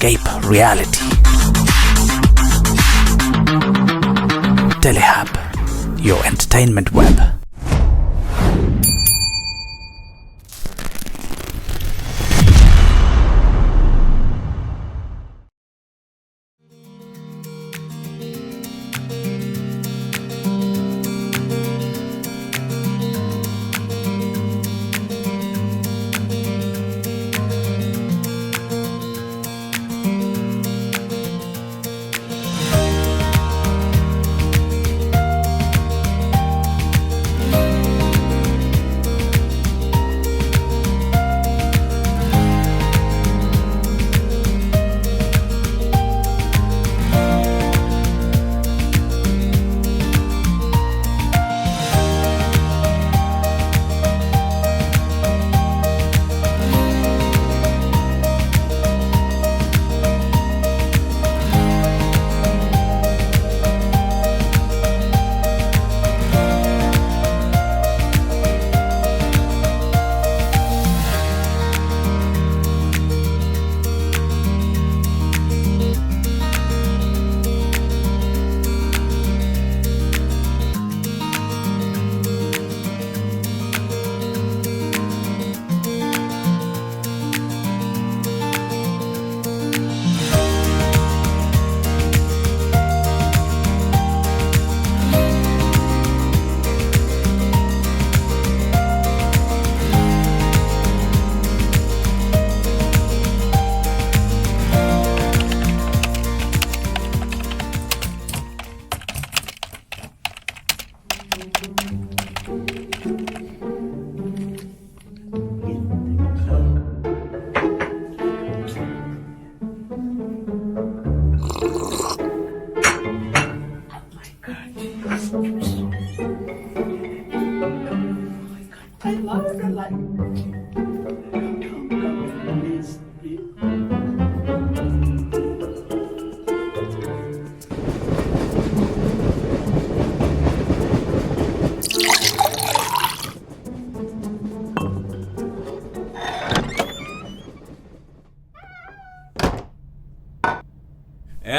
escape reality. Telehub, your entertainment web.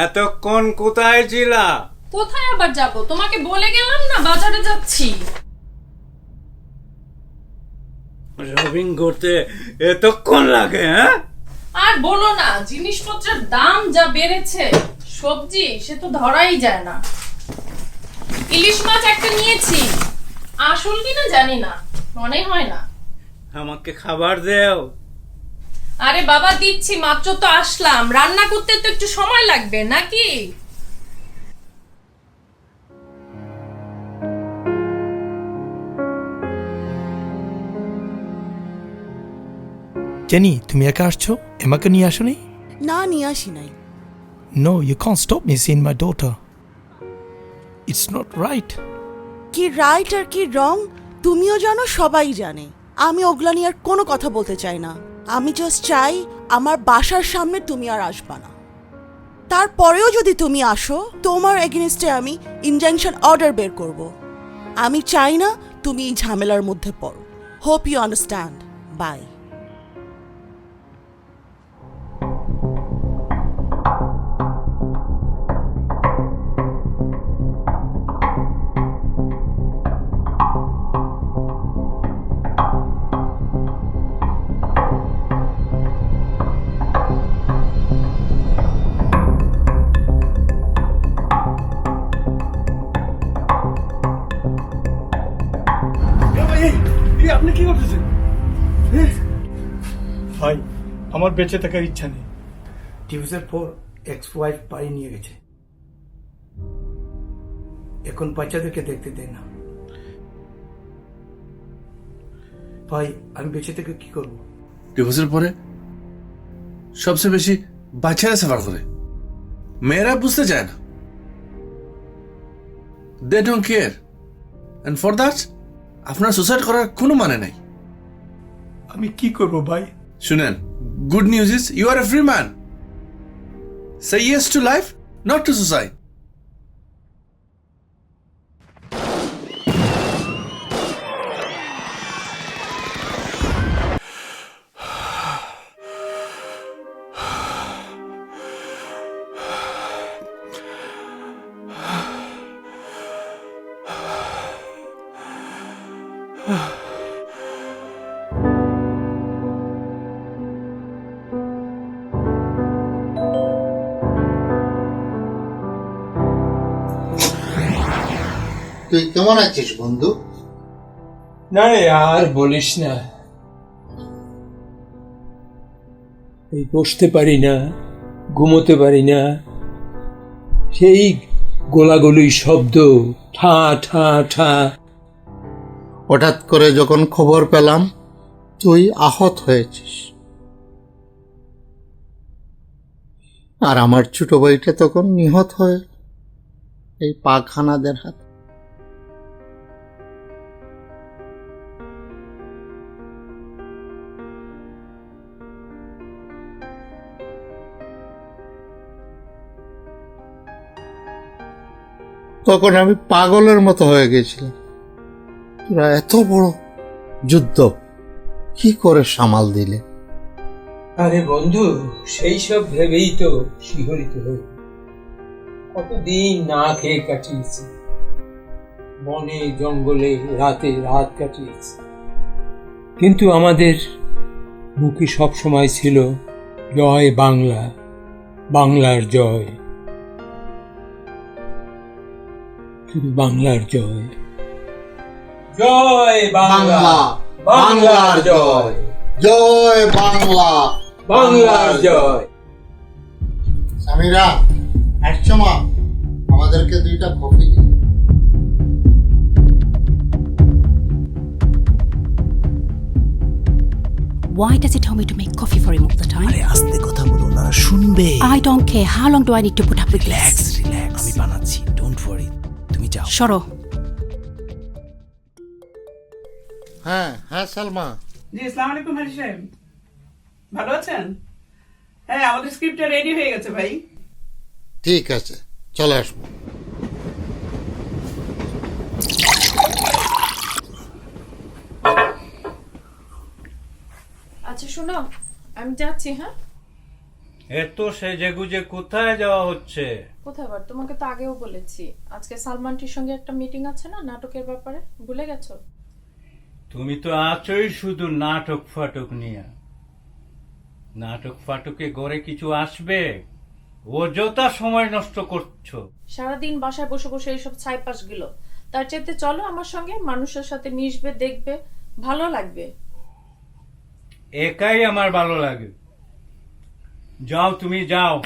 এতক্ষণ কোথায় ছিলা? কোথায় আবার যাব? তোমাকে বলে গেলাম না বাজারে যাচ্ছি। শপিং করতে এতক্ষণ লাগে? হ্যাঁ, আর বলো না, জিনিসপত্রের দাম যা বেড়েছে, সবজি সে তো ধরাই যায় না। ইলিশ মাছ একটা নিয়েছি, আসল কিনা জানি না, মনে হয় না। আমাকে খাবার দেও। আরে বাবা দিচ্ছি, মাত্র তো আসলাম, রান্না করতে তো একটু সময় লাগবে নাকি? জেনি, তুমি একা আসছো? এমাকে নিয়ে আসোনি? না, নিয়ে আসি নাই। No, you can't stop me seeing my daughter. It's not right. কি রাইট আর কি রং তুমিও জানো, সবাই জানে। আমি ওগুলা নিয়ে আর কোনো কথা বলতে চাই না। আমি জাস্ট চাই আমার বাসার সামনে তুমি আর আসবা না। তারপরেও যদি তুমি আসো, তোমার এগেনস্টে আমি ইনজাংশন অর্ডার বের করব। আমি চাই না তুমি এই ঝামেলার মধ্যে পড়ো। Hope you understand. বাই। আপনি কি করতেছেন? ভাই, আমার বেঁচে থাকার ইচ্ছা নেই। ডিভোর্সের পর এক্স ওয়াইফ বাড়ি নিয়ে গেছে, এখন বাচ্চাদেরকে দেখতে দেয় না। ভাই, আমি বেঁচে থেকে কি করব? ডিভোর্সের পরে সবচেয়ে বেশি বাচ্চারা সাফার করে, মেয়েরা বুঝতে চায় না। They don't care, and for that আপনার সুসাইড করার কোনো মানে নাই। আমি কি করব ভাই? শুনেন, good news is you are a free man. Say yes to life, not to suicide. তুই কেমন আছিস বন্ধু? না রে, আর বলিস না। এই বসতে পারি না, ঘুমোতে পারি না, সেই গোলাগুলি শব্দ, ঠা ঠা ঠা। হঠাৎ করে যখন খবর পেলাম তুই আহত হয়েছিস, আর আমার ছোট ভাইটা তখন নিহত হয়ে এই পাকখানাদের হাতে। তখন আমি পাগলের মতো হয়ে গেছিলাম। তোরা এত বড় যুদ্ধ কি করে সামাল দিলে? আরে বন্ধু, সেই সব ভেবেই তো শিহরিত হই। কতদিন না খেয়ে কাটিয়েছি, বনে জঙ্গলে রাতে রাত কাটিয়েছি, কিন্তু আমাদের মুখে সব সময় ছিল জয় বাংলা, বাংলার জয়, শুধু বাংলার জয়। জয় বাংলা, বাংলার জয়, জয় বাংলা, বাংলার জয়। সামিরা, আসছো মা, আমাদেরকে 2টা কফি দিন। Why does he tell me to make coffee for him all the time? আরে আস্তে কথা বলো না, শুনবে। I don't care. How long do I need to put up with relax this? Relax, আমি বানাচ্ছি, ডোন্ট ওয়ারি, তুমি যাও। Shoro. হ্যাঁ হ্যাঁ সালমা, জি, আসসালামু আলাইকুম হাজি সাহেব, ভালো আছেন? হ্যাঁ, আমাদের স্ক্রিপ্টটা রেডি হয়ে গেছে ভাই। ঠিক আছে, চলে আসবো। আচ্ছা শোনো, আমি যাচ্ছি। হ্যাঁ, এত সেজেগুজে কোথায় যাওয়া হচ্ছে? কোথায় আবার? তোমাকে তো আগেও বলেছি আজকে সালমানটির সঙ্গে একটা মিটিং আছে না, নাটকের ব্যাপারে, ভুলে গেছো? তুমি তো আছোই শুধু নাটক ফাটক নিয়ে। নাটক ফাটকে গড়ে কিছু আসবে? অযথা সময় নষ্ট করছো। সারাদিন বাসায় বসে বসে এইসব ছাইপাস গেল, তার চাইতে চলো আমার সঙ্গে, মানুষের সাথে মিশবে, দেখবে, ভালো লাগবে। একাই আমার ভালো লাগে। যাও, তুমি যাও।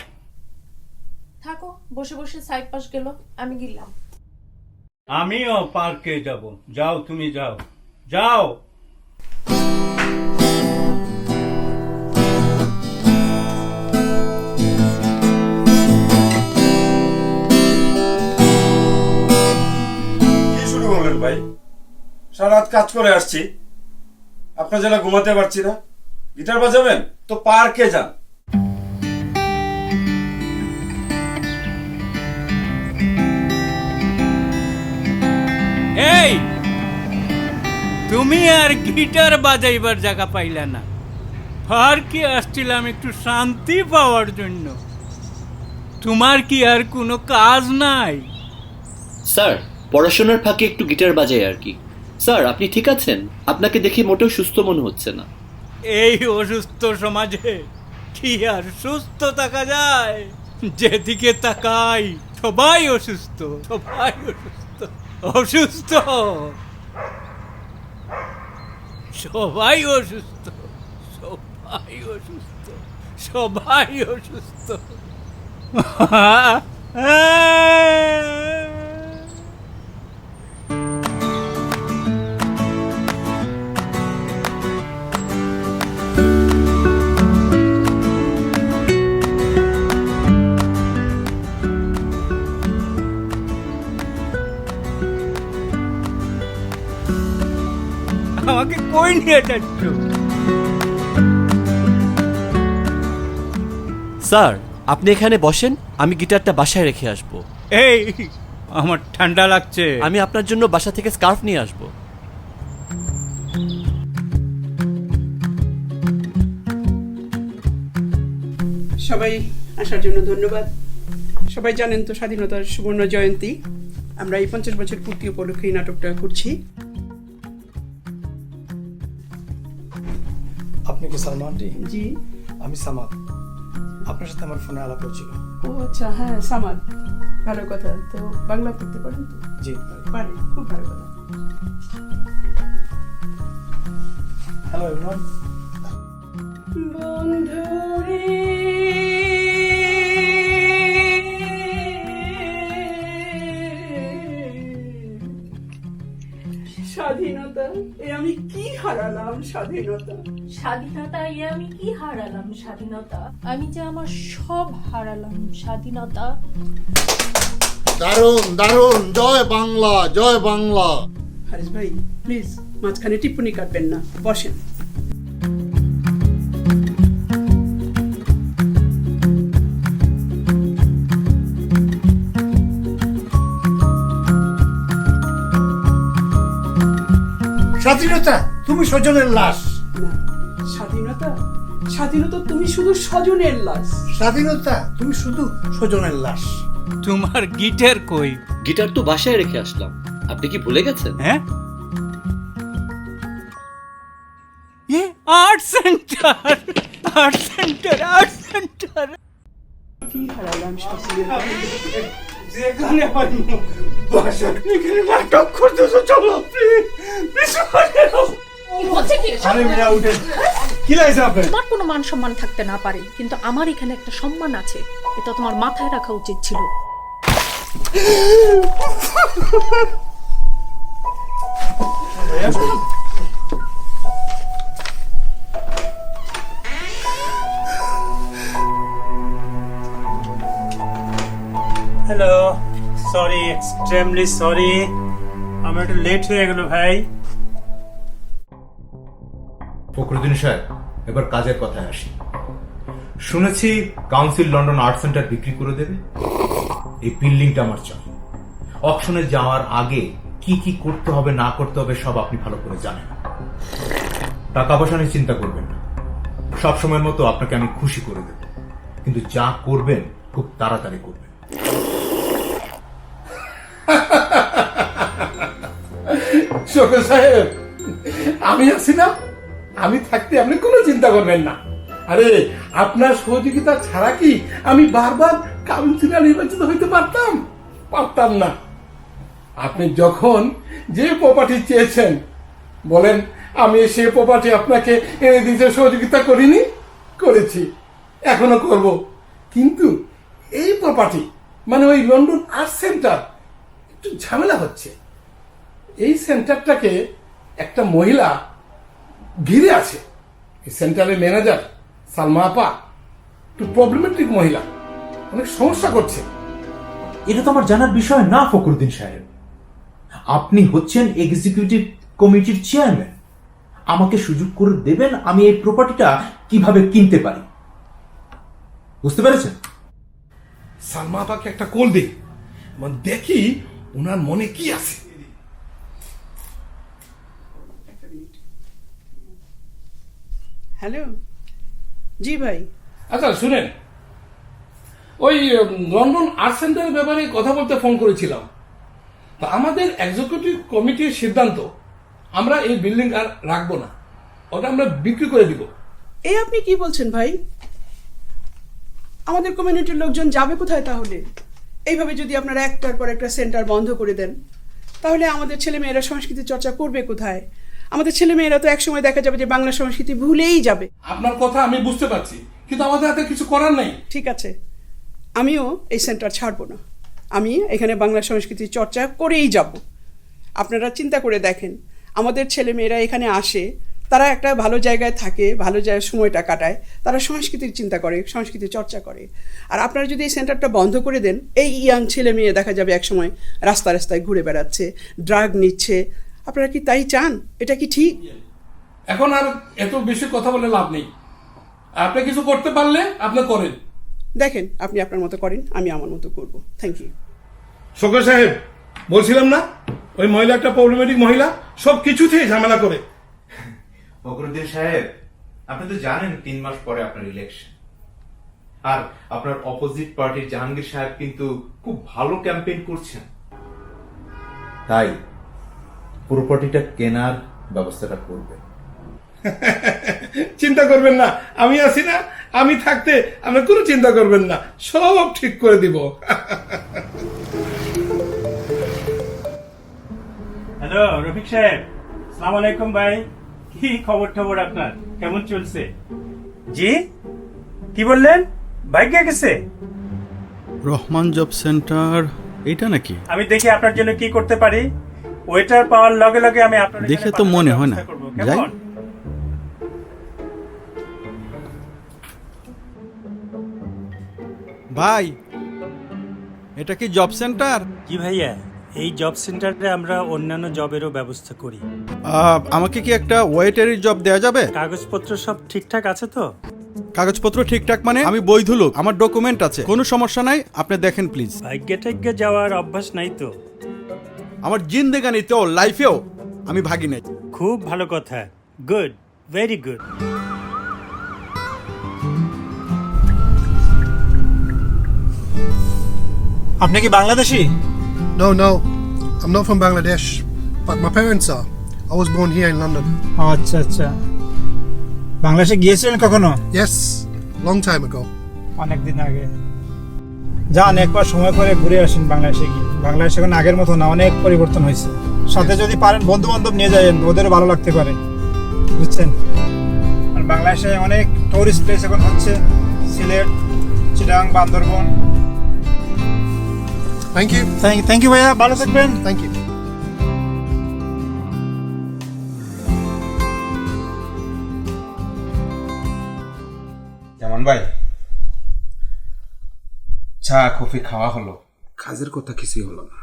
থাকো, বসে বসে ছাইপাস গেল, আমি গেলাম। আমিও পার্কে যাব। যাও, তুমি যাও, যাও। কি শুরু করলেন ভাই? সারা রাত কাজ করে আসছি, আপনার জন্য ঘুমাতে পারছি না। গিটার বাজাবেন তো পার্কে যান। এই, তুমি আর গিটার বাজাইবার জায়গা পাইলা না। পার্কে আসছিলাম একটু শান্তি পাওয়ার জন্য। তোমার কি আর কোনো কাজ নাই? স্যার, পড়াশোনার ফাঁকে একটু গিটার বাজাই আর কি। স্যার, আপনি ঠিক আছেন? আপনাকে দেখে মোটেও সুস্থ মনে হচ্ছে না। এই অসুস্থ সমাজে কি আর সুস্থ থাকা যায়? যেদিকে তাকাই সবাই অসুস্থ, সবাই অসুস্থ, অসুস্থ, সবাই অসুস্থ, সবাই অসুস্থ, সবাই অসুস্থ। আমাকে কই নিয়ে যাচ্ছ? স্যার, আপনি এখানে বসেন, আমি গিটারটা বাসায় রেখে আসবো। এই, আমার ঠান্ডা লাগছে। আমি আপনার জন্য বাসা থেকে স্কার্ফ নিয়ে আসবো। সবাই আসার জন্য ধন্যবাদ। সবাই জানেন তো স্বাধীনতার সুবর্ণ জয়ন্তী, আমরা এই 50 বছর পূর্তি উপলক্ষে এই নাটকটা করছি। আপনি কি সালমান? জি, আমি সামাদ, আপনার সাথে আমার ফোনে আলাপ হচ্ছিল। ও আচ্ছা, হ্যাঁ সামাদ, ভালো কথা। তো বাংলা পড়তে পারেন তো? জি পারেন, খুব ভালো কথা। Hello everyone. বন্ধুরে স্বাধীনতা, এ আমি কি হারালাম স্বাধীনতা। স্বাধীনতা আমি কি হারালাম স্বাধীনতা, আমি যে আমার সব হারালাম স্বাধীনতা। দারুণ দারুণ, জয় বাংলা জয় বাংলা। হারিস ভাই প্লিজ মাঝখানে টিপ্পনি কাটবেন না, বসেন। স্বাধীনতা তুমি স্বজনের লাশ। না, স্বাধীনতা, স্বাধীনতা তুমি শুধু স্বজনের লাশ। স্বাধীনতা তুমি শুধু স্বজনের লাশ। তোমার গিটার কই? গিটার তো বাসায় রেখে আসলাম, আপনি কি ভুলে গেছেন? হ্যাঁ, art centre, art centre, art centre. কি হারালাম স্বাধীনতা। যেখানে পারি বাসা এখানে নাটক করতেছো, চলো প্লিজ। হচ্ছে কি? আরে মিয়া উঠে কি লাগছে আপনার? তোমার কোনো মান সম্মান থাকতে না পারে, কিন্তু আমার এখানে একটা সম্মান আছে, এটা তোমার মাথায় রাখা উচিত ছিল। হ্যালো, সরি, এক্সট্রিমলি সরি, আমার একটু লেট হয়ে গেল ভাই। ফখরুদ্দিন সাহেব, এবার কাজের কথায় আসি। শুনেছি কাউন্সিল লন্ডন আর্ট সেন্টার বিক্রি করে দেবে। এই বিল্ডিংটা আমার চাই। অকশনে যাওয়ার আগে কি কি করতে হবে না করতে হবে সব আপনি ভালো করে জানেন। টাকা পয়সা নিয়ে চিন্তা করবেন না, সবসময়ের মতো আপনাকে আমি খুশি করে দেব, কিন্তু যা করবেন খুব তাড়াতাড়ি করবেন। শোকর সাহেব, আমি আছি না, আমি থাকতে আপনি কোনো চিন্তা করবেন না। আরে আপনার সহযোগিতা ছাড়া কি আমি বারবার কাউন্সিলর নির্বাচিত হইতে পারতাম না। আপনি যখন যে প্রপার্টি চেয়েছেন বলেন, আমি সেই প্রপার্টি আপনাকে এনে দিতে সহযোগিতা করেছি, এখনো করব। কিন্তু এই প্রপার্টি মানে ওই লন্ডন আর্ট সেন্টার একটু ঝামেলা হচ্ছে। এই সেন্টারটাকে একটা মহিলা ঘিরে আছে। এই সেন্টারের ম্যানেজার সালমা আপা একটু প্রবলেমেটিক মহিলা, অনেক সমস্যা করছে। এটা তো আমার জানার বিষয় না ফখরুদ্দিন সাহেব। আপনি হচ্ছেন এক্সিকিউটিভ কমিটির চেয়ারম্যান, আমাকে সুযোগ করে দেবেন আমি এই প্রপার্টিটা কিভাবে কিনতে পারি, বুঝতে পেরেছেন? সালমা আপাকে একটা কল দিই, দেখি ওনার মনে কি আছে। হ্যালো, জি ভাই। আচ্ছা শুনেন, ওই লন্ডন আর্ট সেন্টারের ব্যাপারে কথা বলতে ফোন করেছিলাম। তা আমাদের এক্সিকিউটিভ কমিটির সিদ্ধান্ত, আমরা এই বিল্ডিং আর রাখবো না, ওটা আমরা বিক্রি করে দিব। এই আপনি কি বলছেন ভাই? আমাদের কমিউনিটির লোকজন যাবে কোথায় তাহলে? এইভাবে যদি আপনারা একটার পর একটা সেন্টার বন্ধ করে দেন, তাহলে আমাদের ছেলেমেয়েরা সংস্কৃতি চর্চা করবে কোথায়? আমাদের ছেলেমেয়েরা তো একসময় দেখা যাবে যে বাংলা সংস্কৃতি ভুলেই যাবে। আপনার কথা আমি বুঝতে পারছি, কিন্তু আমাদের হাতে কিছু করার নেই। ঠিক আছে, আমিও এই সেন্টার ছাড়বো না, আমি এখানে বাংলা সংস্কৃতি চর্চা করেই যাব। আপনারা চিন্তা করে দেখেন, আমাদের ছেলেমেয়েরা এখানে আসে, তারা একটা ভালো জায়গায় থাকে, ভালো জায়গায় সময়টা কাটায়, তারা সংস্কৃতির চিন্তা করে, সংস্কৃতি চর্চা করে। আর আপনারা যদি এই সেন্টারটা বন্ধ করে দেন, এই ইয়াং ছেলে মেয়ে দেখা যাবে একসময় রাস্তায় ঘুরে বেড়াচ্ছে, ড্রাগ নিচ্ছে। আপনারা কি তাই চান? এটা কি ঠিক? এখন আর এত বেশি কথা বলে লাভ নেই। আপনি কিছু করতে পারলে আপনি করেন। দেখেন, আপনি আপনার মতো করেন, আমি আমার মতো করব। Thank you. শোকর সাহেব, বলছিলাম না ওই মহিলা একটা প্রবলেমেটিক মহিলা, সব কিছুতেই ঝামেলা করে। ফখরুদ্দিন সাহেব, আপনি তো জানেন 3 মাস পরে আপনার ইলেকশন, আর আপনার অপোজিট পার্টির জাহাঙ্গীর সাহেব কিন্তু খুব ভালো ক্যাম্পেইন করছেন। তাই প্রপার্টিটা কেনার ব্যবস্থাটা করবেন। চিন্তা করবেন না, আমি আছি না, আমি থাকতে আপনি কোনো চিন্তা করবেন না, সব ঠিক করে দিব। হ্যালো রফিক সাহেব, আসসালামু আলাইকুম ভাই। কি খবর টবর আপনার, কেমন চলছে? জি, কি বললেন? ভাগ্যে গেছে? রহমান জব সেন্টার এইটা নাকি? আমি দেখি আপনার জন্য কি করতে পারি। ওয়েটার পাওয়ার লগে লগে আমি আপনার দেখে তো মনে হয় না। যাই। ভাই, এটা কি জব সেন্টার? জি ভাইয়া, এই জব সেন্টারে আমরা অন্যান্য জবেরও ব্যবস্থা করি। আমাকে কি একটা ওয়েটারের জব দেওয়া যাবে? কাগজপত্র সব ঠিকঠাক আছে তো? কাগজপত্র ঠিকঠাক মানে আমি বৈধ লোক, আমার ডকুমেন্ট আছে, কোনো সমস্যা নাই। আপনি দেখেন প্লিজ। ভাগ্যে টাগ্যে যাওয়ার অভ্যাস নাই তো? আমার জিন্দেগানিতেও লাইফেও আমি ভাগি নাই। খুব ভালো কথা, গুড, ভেরি গুড। আপনি কি Bangladeshi? No, I'm not from Bangladesh, but my parents are. I was born here in London. আচ্ছা আচ্ছা, বাংলাদেশে গিয়েছিলেন কখনো? Yes, long time ago. অনেক দিন আগে। যান একবার সময় করে ঘুরে আসেন বাংলাদেশে গিয়ে। বাংলাদেশ এখন আগের মতো না, অনেক পরিবর্তন হয়েছে। সাথে যদি পারেন বন্ধু বান্ধব নিয়ে যাবেন, ওদেরও ভালো লাগতে পারে, বুঝছেন? আর বাংলাদেশে অনেক টুরিস্ট প্লেস এখন হচ্ছে, Sylhet, Chittagong, Bandarban. Thank you. Thank you ভাইয়া, ভালো থাকবেন। Thank you. যেমন ভাই, চা কফি খাওয়া হলো, কাজের কথা কিছুই হলো না।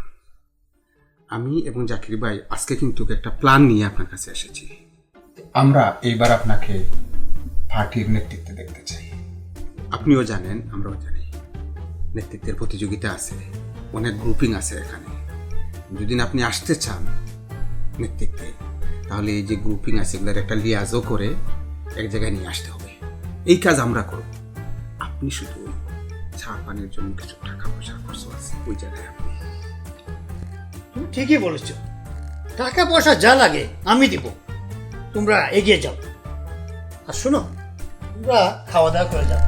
আমি এবং জাকির ভাই আজকে কিন্তু একটা প্ল্যান নিয়ে আপনার কাছে এসেছি। আমরা এইবার আপনাকে পার্টির নেতৃত্বে দেখতে চাই। আপনিও জানেন, আমরাও জানি, নেতৃত্বের প্রতিযোগিতা আছে, অনেক গ্রুপিং আছে এখানে। যদি আপনি আসতে চান নেতৃত্বে, তাহলে এই যে গ্রুপিং আছে এগুলোর একটা লিয়াজও করে এক জায়গায় নিয়ে আসতে হবে। এই কাজ আমরা করব। আপনি শুধু চা পানির জন্য কিছু টাকা পয়সা খরচ আছে, ওই জায়গায় আপনি। তুমি ঠিকই বলেছ, টাকা পয়সা যা লাগে আমি দিব, তোমরা এগিয়ে যাও। আর শোনো, তোমরা খাওয়া দাওয়া করে যাও।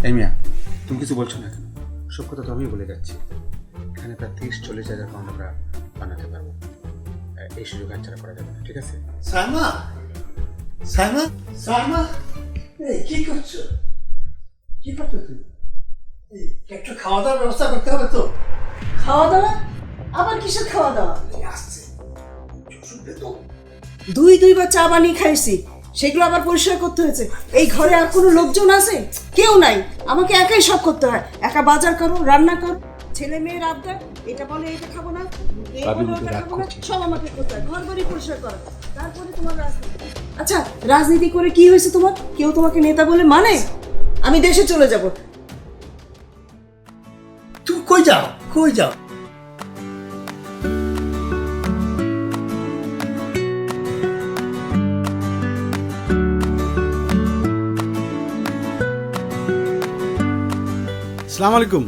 এই মিয়া, তুমি কিছু বলছো না কেন? সব কথা তো আমি বলে যাচ্ছি। এখানে প্রায় 30-40 হাজার পাউন্ড আমরা বানাতে পারবো। এই সুযোগ হাতছাড়া করা যাবে না, ঠিক আছে? সাইমা, সাইমা, সাইমা, এই কি করছো? কি করছো তুমি? একটু খাওয়া দাওয়ার ব্যবস্থা করতে হবে তো। খাওয়া দাওয়া? আবার কিসের খাওয়া দাওয়া? আসছে তো 2-2বার চা বানিয়ে খাইছি, সেগুলো আবার পরিষ্কার করতে হয়েছে। এই ঘরে আর কোনো লোকজন আছে? কেউ নাই, আমাকে একাই সব করতে হয়। একা বাজার করো, রান্না করো, ছেলে মেয়ের আবদার, এটা বলে এটা খাবো না, সব আমাকে করতে হয়। ঘর বাড়ি পরিষ্কার করো, তারপরে তোমার রাজনীতি। আচ্ছা, রাজনীতি করে কি হয়েছে তোমার? কেউ তোমাকে নেতা বলে মানে? আমি দেশে চলে যাব। তুমি কই যাও, কই যাও? আসসালামু আলাইকুম।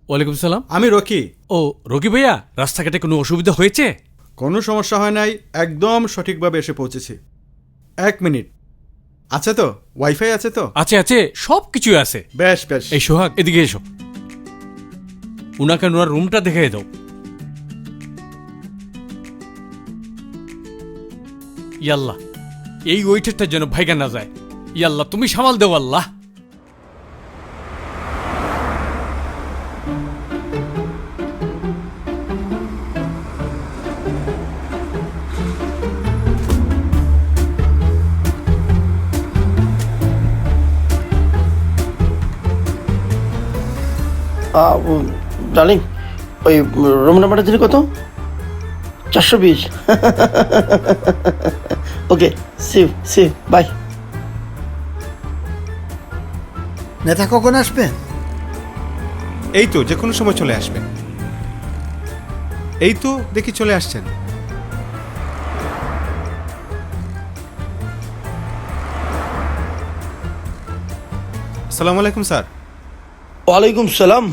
ওয়ালাইকুম সালাম। আমি রকি। ও রকি ভাইয়া, রাস্তাঘাটে কোনো অসুবিধা হয়েছে? কোনো সমস্যা হয় নাই, একদম সঠিকভাবে এসে পৌঁছেছি। 1 মিনিট। আছে তো? ওয়াইফাই আছে তো? আছে আছে, সব কিছুই আছে। বেশ বেশ। এই সোহাগ, এদিকে এসো, উনাকে ওনার রুমটা দেখে দাও। ইয়াল্লাহ, এই ওয়েটারটা যেন ভাইগা না যায়। ইয়াল্লাহ, তুমি সামাল দেও আল্লাহ। ডার্লিং, ওই রুম নাম্বারটা দিলে কত? 420। ওকে, সি বাই। নেতা কখন আসবেন? এই তো, যে কোনো সময় চলে আসবেন। এই তো দেখি চলে আসছেন। আসসালামু আলাইকুম স্যার। ওয়ালাইকুম সালাম।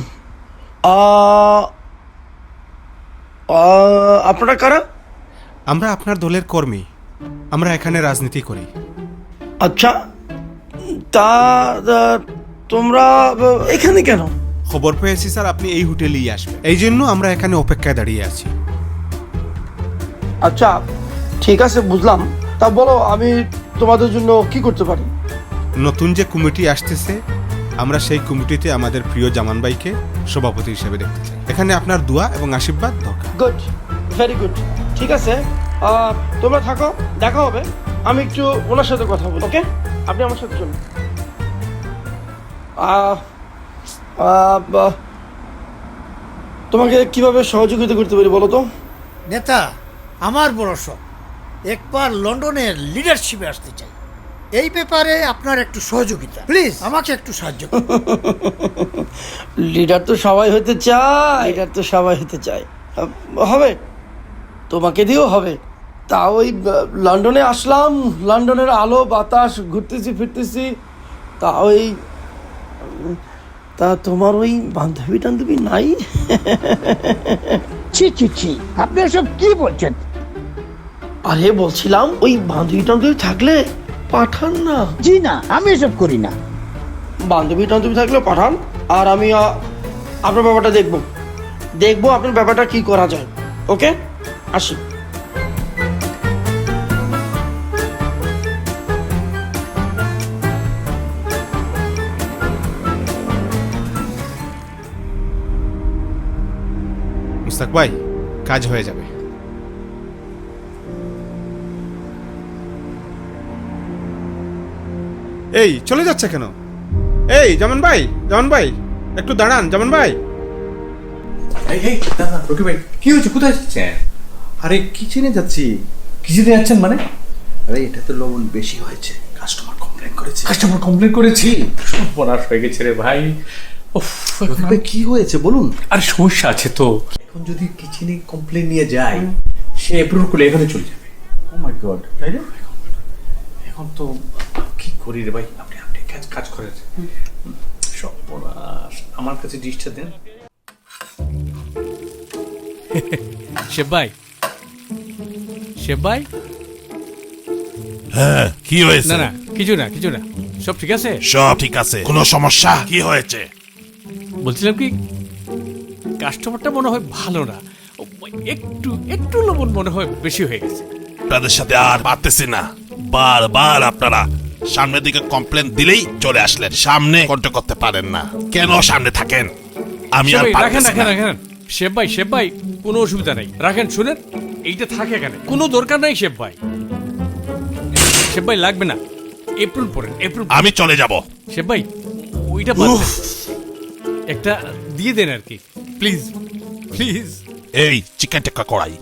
আপনারা কারা? আমরা আপনার দলের কর্মী, আমরা এখানে রাজনীতি করি। আচ্ছা, তা তোমরা এখানে কেন? খবর পেয়েছি স্যার আপনি এই হোটেলেই আসবেন, এই জন্য আমরা এখানে অপেক্ষায় দাঁড়িয়ে আছি। আচ্ছা ঠিক আছে, বুঝলাম। তা বলো আমি তোমাদের জন্য কি করতে পারি? নতুন যে কমিটি আসতেছে, আমরা সেই কমিটিতে আমাদের প্রিয় জামান ভাইকে সভাপতি হিসেবে দেখতে চাই। এখানে আপনার দোয়া এবং আশীর্বাদ দরকার। Good, very good. ঠিক আছে, তোমরা থাকো, দেখা হবে। আমি একটু ওনার সাথে কথা বলি। ওকে, আপনি আমার সাথে চলুন। তোমাকে কিভাবে সহযোগিতা করতে পারি বলো তো? নেতা, আমার বড় শখ একবার লন্ডনের লিডারশিপে আসতে চাই। এই ব্যাপারে আপনার একটু সহযোগিতা প্লিজ, আমাকে একটু সাহায্য করুন। লিডার তো সবাই হতে চায়, হবে, তোমাকে দিয়েও হবে। তা ওই লন্ডনে আসলাম, লন্ডনের আলো বাতাস, ঘুরতেছি ফিরতেছি, তা তোমার ওই বান্ধবী টান্ধবী নাই? ছি, আপনি এসব কি বলছেন? আরে বলছিলাম ওই বান্ধবী টান্ধবী থাকলে পাঠান না। জি না, আমি এসব করি না। বান্ধবী টান্ধবী থাকলে পাঠান, আর আমি আপনার ব্যাপারটা দেখবো আপনার ব্যাপারটা কি করা যায়। ওকে, আসি। মুস্তাক ভাই, কাজ হয়ে যাবে। এই চলে যাচ্ছে কেন? এই জামান ভাই একটু দাঁড়ান। জামান ভাই, এই দাদা রকি ভাই, কি হয়েছে? কোথায় যাচ্ছেন? আরে কিচেনে যাচ্ছি। কিচেনে যাচ্ছেন মানে? আরে এটা তো লবণ বেশি হয়েছে, কাস্টমার কমপ্লেন করেছি। সর্বনাশ হয়ে গেছে রে ভাই। রকি ভাই কি হয়েছে বলুন? আর সমস্যা আছে তো। এখন যদি কিচেনে কমপ্লেন নিয়ে যাই, সে অ্যাপ্রুভ করলে এখানে চলে যাবে। ও মাই গড, তাই না? এখন তো কি করি রে ভাই? আপনি কাজ করেন। সর্বনাশ, আমার কাছে ডিশটা দেন। শেফ ভাই। হ্যাঁ, কি হয়েছে? না কিছু না, সব ঠিক আছে। সব ঠিক আছে, কোনো সমস্যা? কি হয়েছে? বলছিলাম কি, কাস্টমারটা মনে হয় ভালো না, একটু লবণ মনে হয় বেশি হয়ে গেছে। আপনাদের সাথে আর পারতেছি না। বারবার আপনারা সামনের দিকে কমপ্লেন দিলেই চলে আসলেন, সামনে কন্ট্রোল করতে পারেন না। কেন সামনে থাকেন? আমি আর পারতেছি না। রাখেন শেফ ভাই, কোনো অসুবিধা নাই, রাখেন। শুনেন, এইটা থাকে এখানে, কোনো দরকার নাই শেফ ভাই, লাগবে না। এপ্রিল পরে আমি চলে যাব। শেফ ভাই, ওইটা পারবেন, একটা দিয়ে দেন আর কি, প্লিজ। এই চিকেন টিক্কা কড়াই।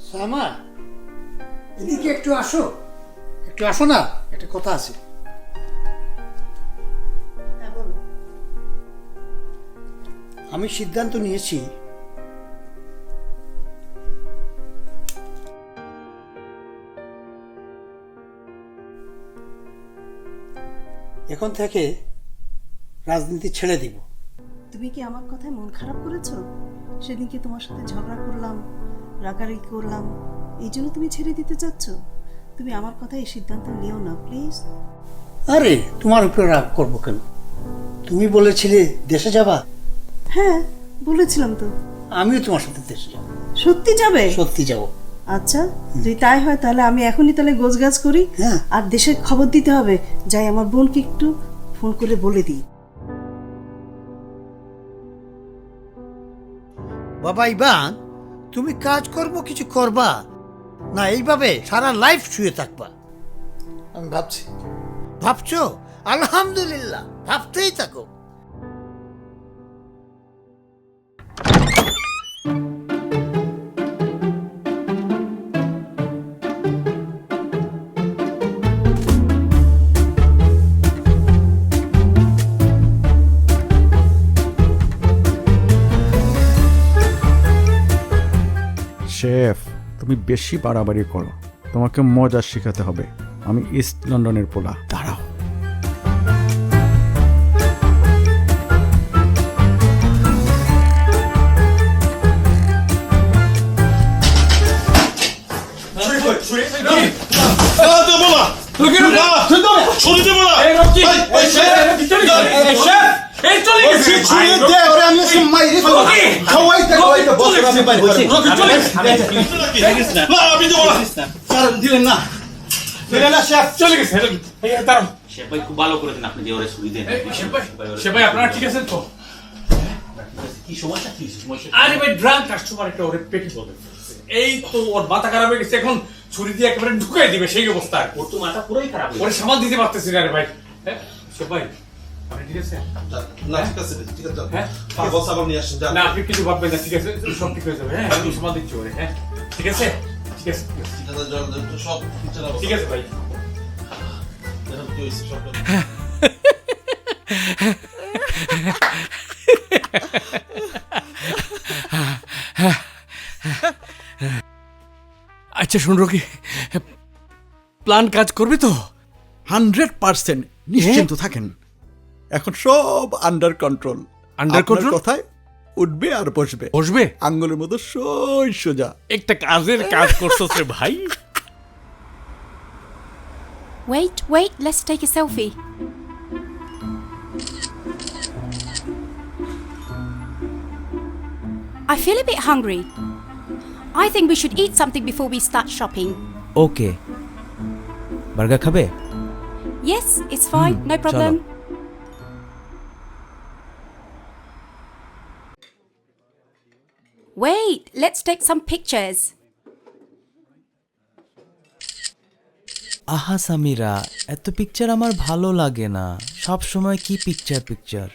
সামা, এদিকে একটু আসো না, একটা কথা আছে। আমি সিদ্ধান্ত নিয়েছি এখন থেকে রাজনীতি ছেড়ে দিব। তুমি কি আমার কথায় মন খারাপ করেছো? সেদিনকে তোমার সাথে ঝগড়া করলাম, রাগারাগি করলাম, এই জন্য তুমি ছেড়ে দিতে চাচ্ছ? তুমি আমার কথায় এই সিদ্ধান্ত নিও না প্লিজ। আরে তোমার উপরে রাগ করবো কেন? তুমি বলেছিলে দেশে যাবা। হ্যাঁ বলেছিলাম তো। আমিও তোমার সাথে দেশে যাব। সত্যি যাবে? সত্যি যাব। আচ্ছা যদি তাই হয় তাহলে আমি এখনই তাহলে গোছগাছ করি। আর দেশের খবর দিতে হবে, যাই আমার বোনকে একটু ফোন করে বলে দিই। বাবা ইবান, তুমি কাজ কিছু করবা না, এইভাবে সারা লাইফ শুয়ে থাকবা? আমি ভাবছি। ভাবছো? আলহামদুলিল্লাহ, ভাবতেই থাকো। শেফ, তুমি বেশি বাড়াবাড়ি করো, তোমাকে মজা শেখাতে হবে। আমি ইস্ট লন্ডনের পোলা। দাঁড়াও। দিলেন না শেফ চলে গেছে দাঁড়ান শেফ ভাই খুব ভালো করেছেন আপনি যে ওরে ছুরি দেন সে ভাই আপনারা ঠিক আছেন তো? কি সমস্যা কি সমস্যা আরে ভাই ড্রাঙ্ক কাস্টমার একটা ওরে পেটি বলে এই তো ওর মাথা খারাপ হয়ে গেছে, এখন ছুরি দিয়ে একেবারে ঢুকাই দিবে সেই অবস্থা। ওর তো মাথা পুরোই খারাপ ওরে সামাল দিতে পারতেছি না রে ভাই। হ্যাঁ সে ভাই আপনি ঠিক আছে? না ঠিক আছে ঠিক আছে হ্যাঁ পাগল সাগর নিয়ে আসেন না আপনি কিছু ভাববেন না, ঠিক আছে সব ঠিক হয়ে যাবে। হ্যাঁ আমি সামাল দিচ্ছি ওরে। হ্যাঁ ঠিক আছে ঠিক আছে সব ঠিক আছে ভাই। কি হয়েছে সব আচ্ছা শুন রকি, প্ল্যান কাজ করবে তো? 100% নিশ্চিন্ত থাকেন, এখন সব আন্ডার কন্ট্রোল। Under control? কথায় উঠবে আর বসবে, বসবে আঙ্গুলের মতো সই সোজা। একটা কাজের কাজ করছস রে ভাই। Wait, let's take a selfie. I feel a bit hungry. I think we should eat something before we start shopping. Okay, burger খাবে? Yes, it's fine, no problem. Wait, let's take some pictures. আহা সামিরা, এত picture আমার ভালো লাগে না, সব সময় কি picture.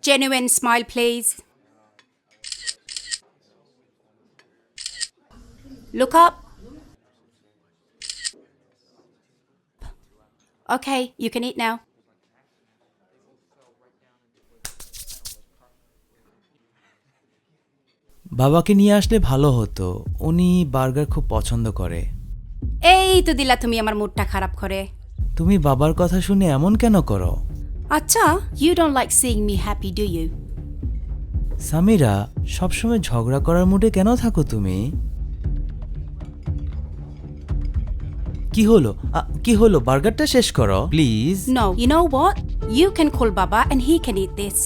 Genuine smile, please. Look up. Okay, you can eat now. বাবাকে নিয়ে আসলে ভালো হতো, উনি বার্গার খুব পছন্দ করে। এই তো দিলা তুমি আমার মুডটা খারাপ করে। তুমি বাবার কথা শুনে এমন কেন করো? আচ্ছা, you don't like seeing me happy, do you? Samira, সবসময় ঝগড়া করার মুডে কেন থাকো তুমি? কি হলো বার্গারটা শেষ করো please. No, you know what? You can call Baba and he can eat this.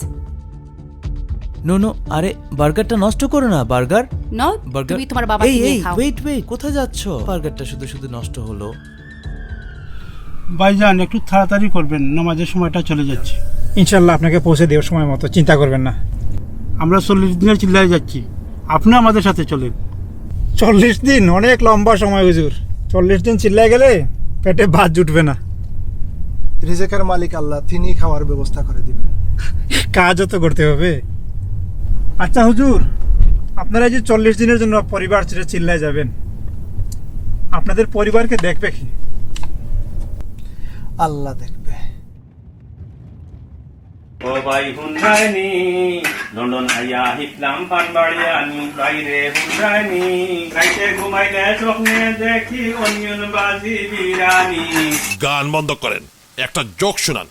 No, আরে বার্গারটা নষ্ট করো না। বার্গার No, তুমি তোমার বাবাকে নিয়ে খাও। ওয়েট, কোথায় যাচ্ছ? বার্গারটা শুধু নষ্ট হলো। ভাইজান একটু তাড়াতাড়ি করবেন, নামাজের সময়টা চলে যাচ্ছে। ইনশাল্লাহ আপনাকে পৌঁছে দেওয়ার সময় মতো, চিন্তা করবেন না। আমরা 40 দিনের চিল্লায় যাচ্ছি, আপনি আমাদের সাথে চলেন। 40 দিন অনেক লম্বা সময় হুজুর, 40 দিন চিল্লায় গেলে পেটে ভাত জুটবে না। রিজেকের মালিক আল্লাহ, তিনি খাওয়ার ব্যবস্থা করে দিবেন। কাজও তো করতে হবে। আচ্ছা হুজুর, আপনারা যে 40 দিনের জন্য পরিবার ছেড়ে চিল্লায় যাবেন, আপনাদের পরিবারকে দেখবে কি? আল্লাহ দেখবে। ও ভাই হুন্ডাইনি লন্ডন আইয়া হিটলাম পানবাড়িয়ানি, বাইরে হুন্ডাইনি রাইতে ঘুমাইলে স্বপ্নে দেখি অনিয়ন বাজি বিরানি। গান বন্ধ করেন, একটা জোক শোনান।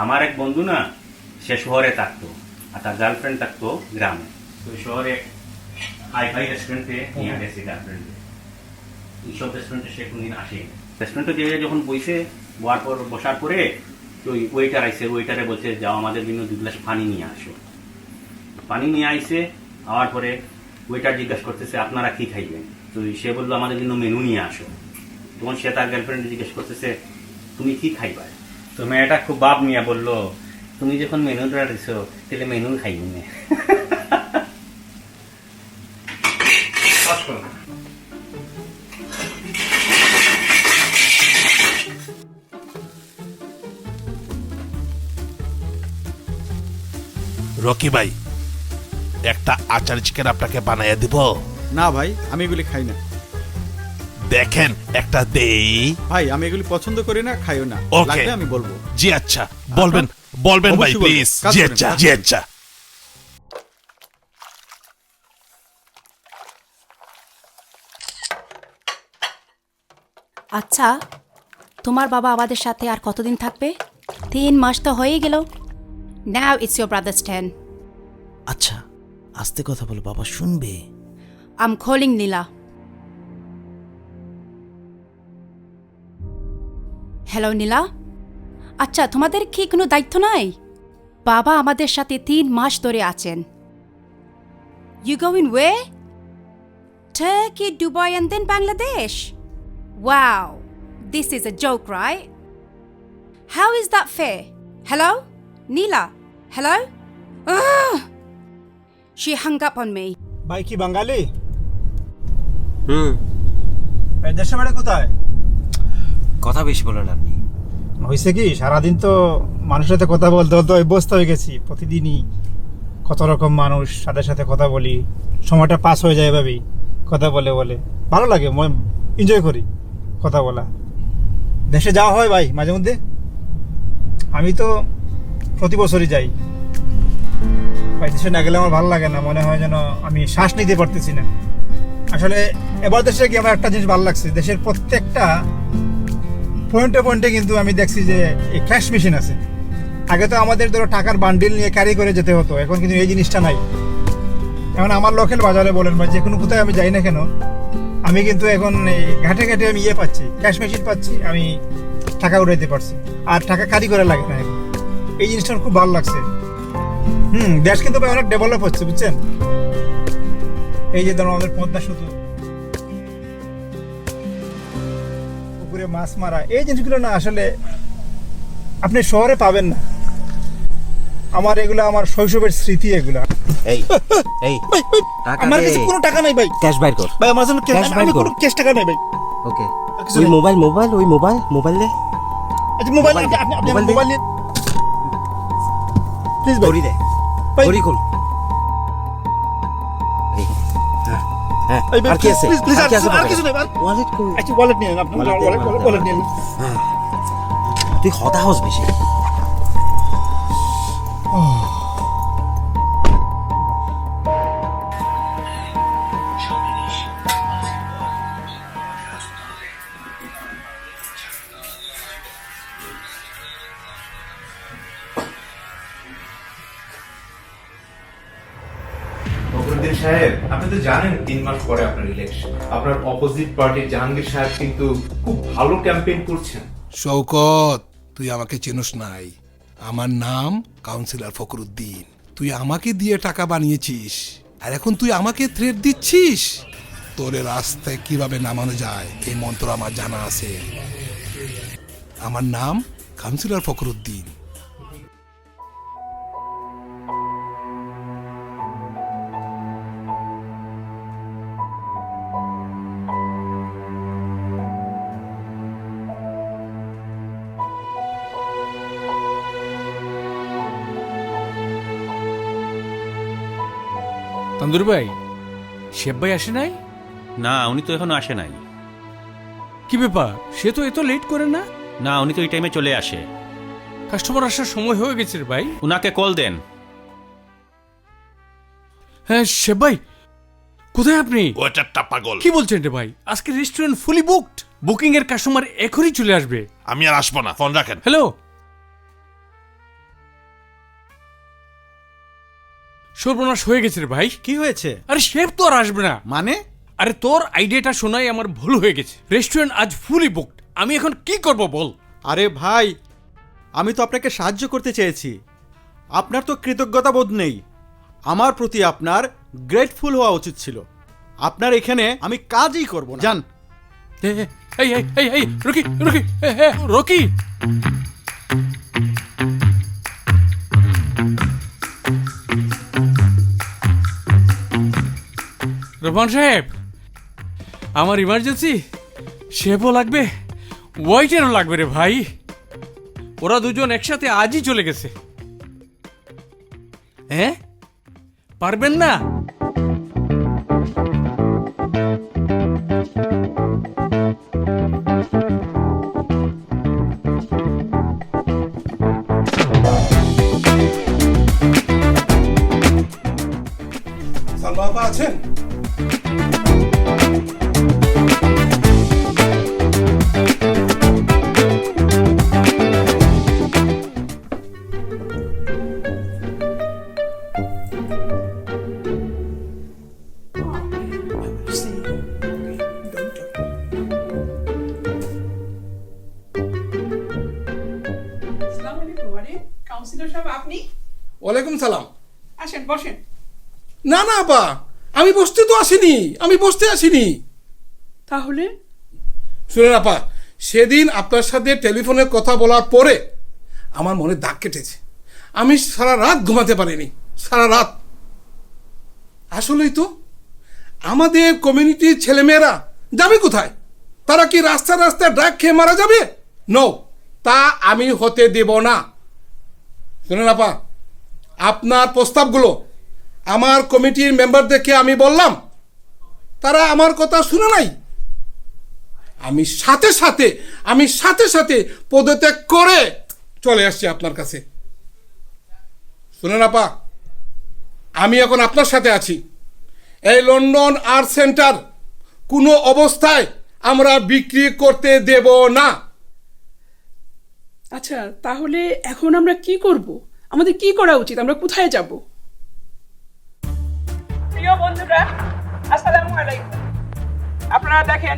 আমার এক বন্ধু না, সে শহরে থাকতো আর তার গার্লফ্রেন্ড থাকতো গ্রামে। তো শহরে হাই রেস্টুরেন্টে নিয়ে গেছে গার্লফ্রেন্ডে। এইসব রেস্টুরেন্টে সে কোনদিন আসে। রেস্টুরেন্টে যে যখন বসার পরে তো ওয়েটার আইসে, ওয়েটারে বলছে যাও আমাদের জন্য 2 গ্লাস পানি নিয়ে আসো। পানি নিয়ে আইসে, আওয়ার পরে ওয়েটার জিজ্ঞাসা করতেছে আপনারা কি খাইবেন? তো সে বললো আমাদের জন্য মেনু নিয়ে আসো। তখন সে তার গার্লফ্রেন্ড জিজ্ঞেস করতেছে তুমি কি খাইবা? তো মেয়েটা খুব ভাব নিয়ে বললো তুমি যখন মেনুটা দিছো তাহলে মেনু খাইবি না। রকি ভাই, একটা আচার চিকেন আপনাকে বানাইয়া দিব? না ভাই, আমি এগুলি খাই না। দেখেন একটা দেই। ভাই আমি এগুলি পছন্দ করি না, খাইও না। লাগলে আমি বলবো। জি আচ্ছা, বলবেন ভাই প্লিজ। জি আচ্ছা। আচ্ছা, তোমার বাবা আমাদের সাথে আর কতদিন থাকবে? 3 মাস তো হয়ে গেল। Now it's your brother's turn. আচ্ছা, আস্তে কথা বলো, বাবা শুনবে। I'm calling Nila. হ্যালো নীলা, আচ্ছা তোমাদের কি কোনো দায়িত্ব নাই? বাবা আমাদের সাথে 3 মাস ধরে আছেন। You going where? Turkey, Dubai and then Bangladesh? Wow, this is a joke, right? How is that fair? Hello? Neela? Hello? Ugh! She hung up on me. ভাই কি বাঙালি? ভাই দেশের বাড়ি কোথায়? কথা বেশি বলেন আপনি। হয়েছে কি, সারাদিন তো মানুষের সাথে কথা বলতে বলতে অভ্যস্ত হয়ে গেছি। প্রতিদিনই কত রকম মানুষ, তাদের সাথে কথা বলি, সময়টা পাস হয়ে যায় এভাবেই কথা বলে বলে। ভালো লাগে, এনজয় করি কথা বলা। দেশে যাওয়া হয় ভাই মাঝে মধ্যে। আমি তো প্রতি বছরই যাই ভাই। দেশে না গেলে আমার ভালো লাগে না, মনে হয় যেন আমি শ্বাস নিতে পারতেছি না। আসলে এবার দেশে গিয়ে আমার একটা জিনিস ভালো লাগছে, দেশের প্রত্যেকটা পয়েন্টে পয়েন্টে কিন্তু আমি দেখছি যে এই ক্যাশ মেশিন আছে। আগে তো আমাদের ধরো টাকার বান্ডিল নিয়ে ক্যারি করে যেতে হতো, এখন কিন্তু এই জিনিসটা নাই। এখন আমার লোকাল বাজারে বলেন বা যে কোনো কোথায় আমি যাই না কেন, আমি কিন্তু এখন ঘাটে ঘাটে আমি পাচ্ছি, ক্যাশ মেশিন পাচ্ছি, আমি টাকা উঠাইতে পারছি, আর টাকা ক্যারি করে লাগে না। এখন এই জিনিসটা খুব ভালো লাগছে। দেশ কিন্তু অনেক ডেভেলপ হচ্ছে, বুঝছেন? এই যে ধরো আমাদের পদ্মা সেতু, পুকুরে মাছ মারা, এই জিনিসগুলো না আসলে আপনি শহরে পাবেন না। আমার এগুলো আমার শৈশবের স্মৃতি এগুলা। এই এই আমার কাছে কোনো টাকা নাই ভাই। ক্যাশ বাইর কর ভাই, আমার জন্য ক্যাশ টাকা নাই ভাই। ওকে, ওই মোবাইল দে। আচ্ছা মোবাইল, আপনি মোবাইল নিন প্লিজ ভাই। ঘড়ি দে, ঘড়ি খুল। হ্যাঁ, আর কি আছে? প্লিজ আর কিছু নাই। ওয়ালেট কই? আচ্ছা ওয়ালেট নিন, আপনি ওয়ালেট নিন। হ্যাঁ, তুই হতাশ বেশি। ফখরুদ্দিন সাহেব, আপনি তো জানেন 3 মাস পরে আপনার ইলেকশন। আপনার অপোজিট পার্টির জাহাঙ্গীর সাহেব কিন্তু খুব ভালো ক্যাম্পেইন করছেন। শওকত, তুই আমাকে চেনস নাই। আমার নাম কাউন্সিলর ফখরুদ্দিন। তুই আমাকে দিয়ে টাকা বানিয়েছিস, আর এখন তুই আমাকে থ্রেট দিচ্ছিস। তোরে রাস্তায় কিভাবে নামানো যায় এই মন্ত্র আমার জানা আছে। আমার নাম কাউন্সিলর ফখরুদ্দিন। তন্দুর ভাই, শেফ ভাই আসে নাই? না, উনি তো এখনো আসে নাই। কি ব্যাপার, সে তো এত লেট করে না? না, উনি তো এই টাইমে চলে আসে। কাস্টমার আসার সময় হয়ে গেছে রে ভাই। উনাকে কল দেন। হ্যাঁ শেফ ভাই, কোথায় আপনি? ওয়েটারটা পাগল। কি বলছেন রে ভাই? আজকে রেস্টুরেন্ট ফুলি বুকড। বুকিং এর কাস্টমার এখনই চলে আসবে। আমি আর আসবো না, ফোন রাখেন। হ্যালো, সর্বনাশ হয়ে গেছে রে ভাই। কি হয়েছে? আরে শেফ তো আর আসবে না। মানে? আরে তোর আইডিয়াটা শোনাই আমার ভুল হয়ে গেছে। রেস্টুরেন্ট আজ ফুলি বুকড। আমি এখন কি করব বল? আরে ভাই, আমি তো আপনাকে সাহায্য করতে চেয়েছি। আপনার তো কৃতজ্ঞতা বোধ নেই। আমার প্রতি আপনার গ্রেটফুল হওয়া উচিত ছিল। আপনার এখানে আমি কাজই করব না, জান। এই রকি রকি রকি, রহমান সাহেব, আমার ইমার্জেন্সি। শেফও লাগবে, ওয়াইটারও লাগবে রে ভাই। ওরা দুজন একসাথে আজই চলে গেছে। হ্যাঁ, পারবেন না? সালমা আছেন? আরে কাউন্সিলর সাহেব আপনি? ওয়ালাইকুম সালাম। আসেন বসেন। না না আপা, আমি বসতে তো আসিনি, আমি বসতে আসিনি। তাহলে? শুনেন আপা, সেদিন আপনার সাথে টেলিফোনে কথা বলার পরে আমার মনে দাগ কেটেছে। আমি সারা রাত ঘুমাতে পারিনি, সারা রাত। আসলেই তো আমাদের কমিউনিটির ছেলেমেয়েরা যাবে কোথায়? তারা কি রাস্তা রাস্তায় ড্রাগ খেয়ে মারা যাবে? নো, তা আমি হতে দেব না। শুনেন আপা, আপনার প্রস্তাবগুলো আমার কমিটির মেম্বারদেরকে আমি বললাম, তারা আমার কথা শুনে নাই। আমি সাথে সাথে পদত্যাগ করে চলে আসছি আপনার কাছে। শুনেন আপা, আমি এখন আপনার সাথে আছি। এই লন্ডন আর্ট সেন্টার কোনো অবস্থায় আমরা বিক্রি করতে দেব না। আচ্ছা, তাহলে এখন আমরা কি করব? আমাদের কি করা উচিত? আমরা কোথায় যাব? প্রিয় বন্ধুরা, আসসালামু আলাইকুম। আপনারা দেখেন,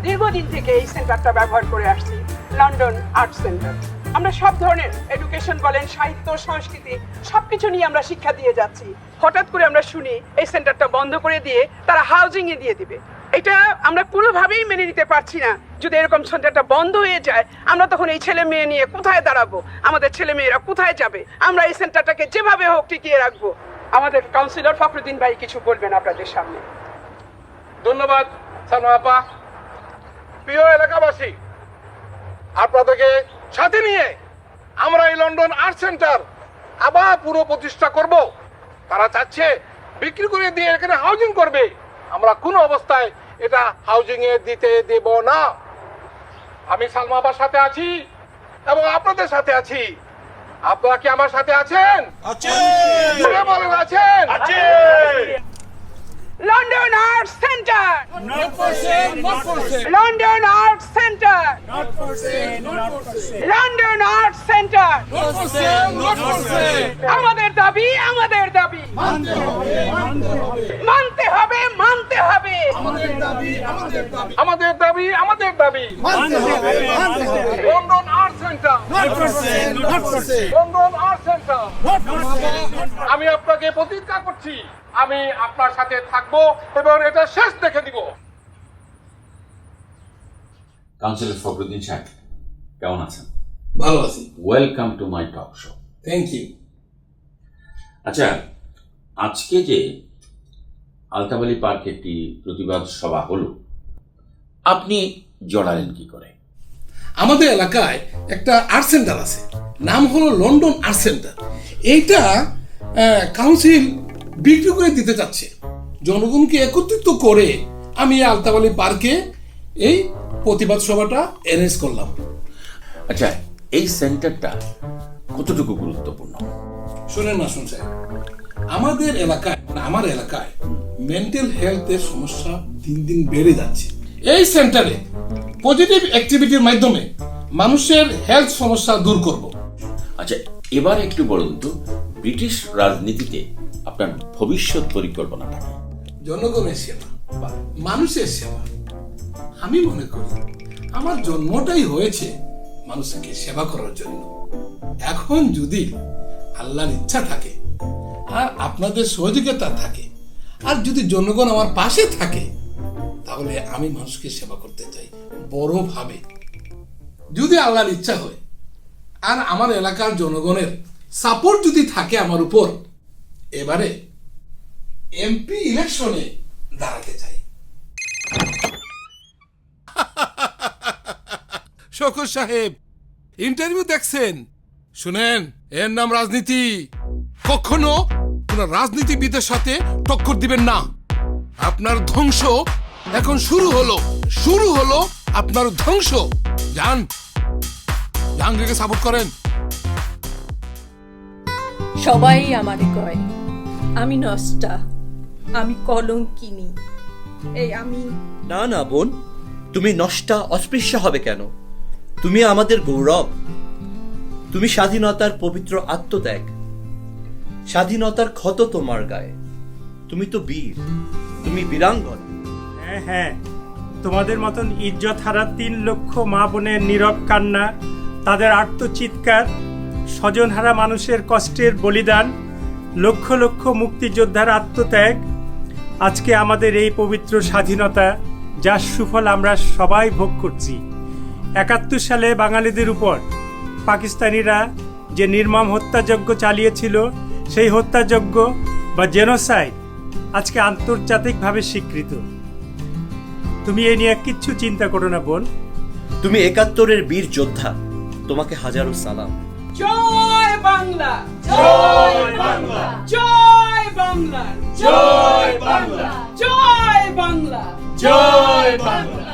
দীর্ঘদিন থেকে এই সেন্টারটা ব্যবহার করে আসছি, লন্ডন আর্ট সেন্টার। আমরা সব ধরনের এডুকেশন বলেন, সাহিত্য, সংস্কৃতি সবকিছু নিয়ে আমরা শিক্ষা দিয়ে যাচ্ছি। হঠাৎ করে আমরা শুনি এই সেন্টারটা বন্ধ করে দিয়ে তারা হাউজিং এ দিয়ে দিবে। এটা আমরা কোনোভাবেই মেনে নিতে পারছি না। যদি এরকম সেন্টারটা বন্ধ হয়ে যায়, আমরা তখন এই ছেলে মেয়ে নিয়ে কোথায় দাঁড়াবো? আমাদের ছেলে মেয়েরা কোথায় যাবে? আমরা এই সেন্টারটাকে যেভাবে হোক টিকিয়ে রাখবো। আমাদের কাউন্সিলর ফখরুদ্দিন ভাই কিছু বলবেন আপনাদের সামনে। ধন্যবাদ সালমা আপা। প্রিয় এলাকাবাসী, আপনাদেরকে সাথে নিয়ে আমরা এই লন্ডন আর্ট সেন্টার আবার পুরো প্রতিষ্ঠা করব। তারা চাচ্ছে বিক্রি করে দিয়ে এখানে হাউজিং করবে। আমরা কোনো অবস্থায় এটা হাউজিং এ দিতে দেব না। আমি সালমা আপার সাথে আছি এবং আপনাদের সাথে আছি। আপনারা কি আমার সাথে আছেন? বলেন আছেন? London art centre, London art centre, London art centre. আমাদের দাবি মানতে হবে। আমাদের দাবি London art centre, London art centre. আমি আপনাকে প্রতিজ্ঞা করছি, আমি আপনার সাথে থাকবো এবং এটা শেষ দেখে দিব। কাউন্সিলর ফখরুদ্দিন সাহেব, কেমন আছেন? ভালো আছি। Welcome to my talk show. Thank you. আচ্ছা, আজকে যে আলতাবালি পার্কে একটি প্রতিবাদ সভা হলো, আপনি জড়ালেন কি করে? আমাদের এলাকায় একটা আর্ট সেন্টার আছে, নাম হলো লন্ডন আর্ট সেন্টার। এইটা কাউন্সিল বিক্রি করে দিতে চাচ্ছে। জনগণকে একত্রিত করে আমি আলতাবালি পার্কে এই প্রতিবাদ সভাটা অ্যারেঞ্জ করলাম। আচ্ছা, এই সেন্টারটা কতটুকু গুরুত্বপূর্ণ? শোনেন মাসুম সাহেব, আমাদের এলাকায়, আমার এলাকায় মেন্টাল হেলথের সমস্যা দিন দিন বেড়ে যাচ্ছে। এই সেন্টারে পজিটিভ অ্যাক্টিভিটির মাধ্যমে মানুষের হেলথ সমস্যা দূর করব। আচ্ছা, এবার একটু বলুন তো, ব্রিটিশ রাজনীতিতে আপনার ভবিষ্যৎ পরিকল্পনাটা কি? জনগণের সেবা বা মানুষের সেবা। আমি মনে করি আমার জন্মটাই হয়েছে মানুষকে সেবা করার জন্য। এখন যদি আল্লাহর ইচ্ছা থাকে আর আপনাদের সহযোগিতা থাকে আর যদি জনগণ আমার পাশে থাকে, তাহলে আমি মানুষকে সেবা করতে চাই বড়ভাবে। যদি আল্লাহর ইচ্ছা হয় আর আমার এলাকার জনগণের সাপোর্ট যদি থাকে আমার উপর, এবারে এমপি ইলেকশনে দাঁড়াতে চাই। শওকত সাহেব, ইন্টারভিউ দেখছেন? শুনেন, এর নাম রাজনীতি। কখনো কোন রাজনীতিবিদের সাথে টক্কর দিবেন না। আপনার ধ্বংস এখন শুরু হলো আপনার ধ্বংস। যান, জাহাঙ্গীরকে সাপোর্ট করেন। সবাই আমারে কয় আমি নষ্টা, আমি কলঙ্কিনী। এই আমি না না বোন, তুমি নষ্টা অস্পৃশ্য হবে কেন? তুমি আমাদের গৌরব। তুমি স্বাধীনতার পবিত্র আত্মত্যাগ, স্বাধীনতার ক্ষত তোমার গায়ে। তুমি তো বীর, তুমি বীরাঙ্গনা। হ্যাঁ, তোমাদের মতন ইজ্জত হারা 3 লক্ষ মা বোনের নীরব কান্না তাদের আর্তচিৎকার, স্বজনহারা মানুষের কষ্টের বলিদান, লক্ষ লক্ষ মুক্তিযোদ্ধার আত্মত্যাগ আজকে আমাদের এই পবিত্র স্বাধীনতা, যার সুফল আমরা সবাই ভোগ করছি। ৭১ সালে বাঙালিদের উপর পাকিস্তানিরা যে নির্মম হত্যাযজ্ঞ চালিয়েছিল, সেই হত্যাযজ্ঞ বা জেনোসাইড আজকে আন্তর্জাতিকভাবে স্বীকৃত। তুমি এই নিয়ে কিচ্ছু চিন্তা করো না বোন। তুমি ৭১-এর বীর যোদ্ধা, তোমাকে হাজারো সালাম। জয় বাংলা, জয় বাংলা, জয় বাংলা, জয় বাংলা, জয় বাংলা, জয় বাংলা।